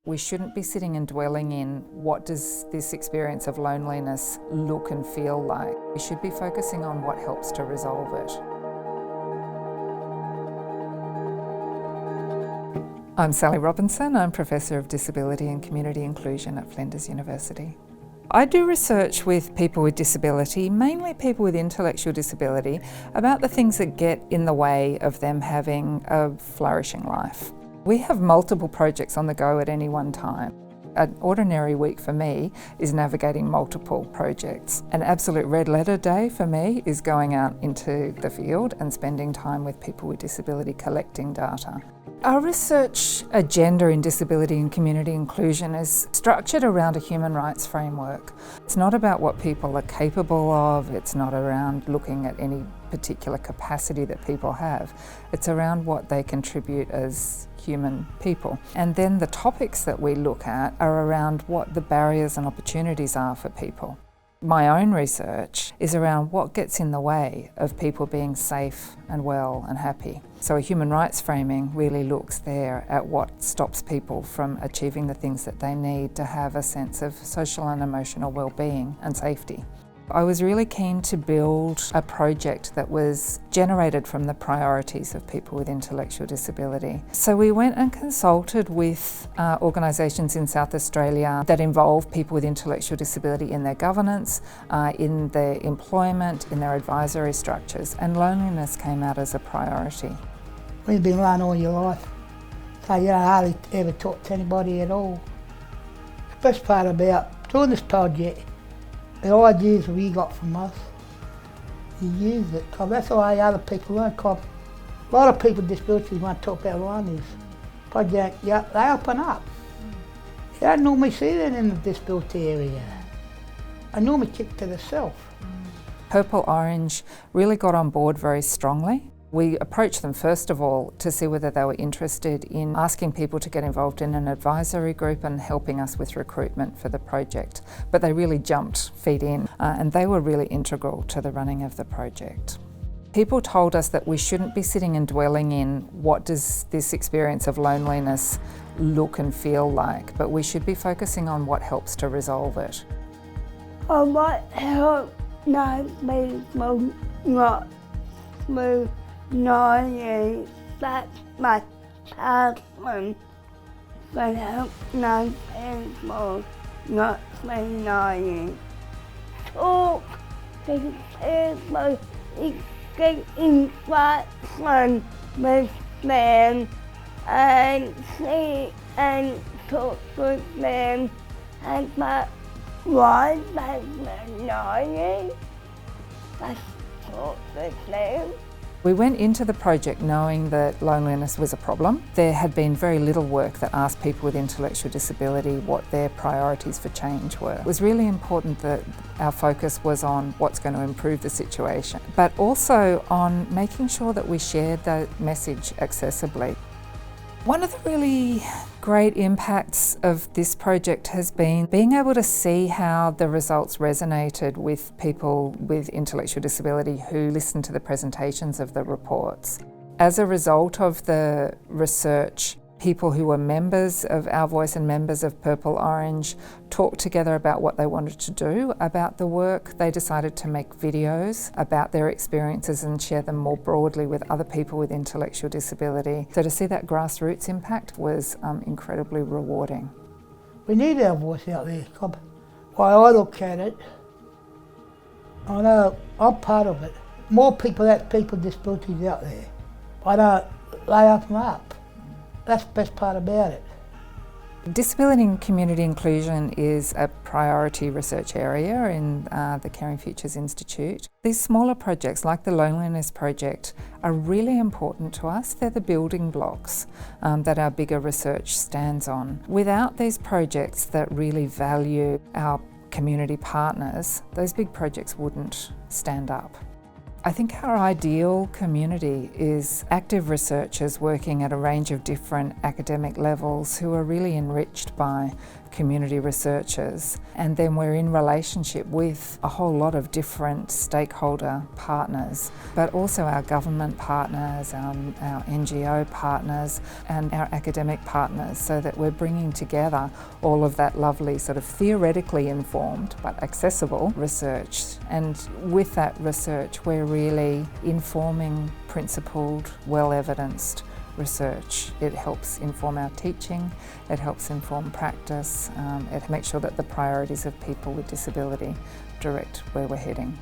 We shouldn't be sitting and dwelling in what does this experience of loneliness look and feel like. We should be focusing on what helps to resolve it. I'm Sally Robinson. I'm Professor of Disability and Community Inclusion at Flinders University. I do research with people with disability, mainly people with intellectual disability, about the things that get in the way of them having a flourishing life. We have multiple projects on the go at any one time. An ordinary week for me is navigating multiple projects. An absolute red letter day for me is going out into the field and spending time with people with disability collecting data. Our research agenda in disability and community inclusion is structured around a human rights framework. It's not about what people are capable of, it's not around looking at any particular capacity that people have. It's around what they contribute as human people. And then the topics that we look at are around what the barriers and opportunities are for people. My own research is around what gets in the way of people being safe and well and happy. So a human rights framing really looks there at what stops people from achieving the things that they need to have a sense of social and emotional well-being and safety. I was really keen to build a project that was generated from the priorities of people with intellectual disability. So we went and consulted with organisations in South Australia that involve people with intellectual disability in their governance, in their employment, in their advisory structures, and loneliness came out as a priority. When you've been alone all your life, so you don't hardly ever talk to anybody at all. The best part about doing this project, the ideas we got from us, you use it, because that's the way other people learn. Cause a lot of people with disabilities want to talk about loneliness. Project, yeah, they open up. You don't normally see that in the disability area. I normally keep to themselves. Purple Orange really got on board very strongly. We approached them first of all to see whether they were interested in asking people to get involved in an advisory group and helping us with recruitment for the project. But they really jumped feet in and they were really integral to the running of the project. People told us that we shouldn't be sitting and dwelling in what does this experience of loneliness look and feel like, but we should be focusing on what helps to resolve it. I might help people not move. No, that's my husband. But help no people not be lying. Talk to people, get interaction with them and see and talk with them about why they're lying. That's talk with them. We went into the project knowing that loneliness was a problem. There had been very little work that asked people with intellectual disability what their priorities for change were. It was really important that our focus was on what's going to improve the situation, but also on making sure that we shared that message accessibly. One of the really great impacts of this project has been being able to see how the results resonated with people with intellectual disability who listened to the presentations of the reports. As a result of the research, people who were members of Our Voice and members of Purple Orange talked together about what they wanted to do about the work. They decided to make videos about their experiences and share them more broadly with other people with intellectual disability. So to see that grassroots impact was incredibly rewarding. We need our voice out there. While I look at it, I know I'm part of it. More people with disabilities out there. I don't lay up them up. That's the best part about it. Disability and community inclusion is a priority research area in the Caring Futures Institute. These smaller projects, like the Loneliness Project, are really important to us. They're the building blocks that our bigger research stands on. Without these projects that really value our community partners, those big projects wouldn't stand up. I think our ideal community is active researchers working at a range of different academic levels who are really enriched by community researchers, and then we're in relationship with a whole lot of different stakeholder partners, but also our government partners, our NGO partners and our academic partners, so that we're bringing together all of that lovely sort of theoretically informed but accessible research. And with that research we're really informing principled, well-evidenced research. It helps inform our teaching, it helps inform practice, it makes sure that the priorities of people with disability direct where we're heading.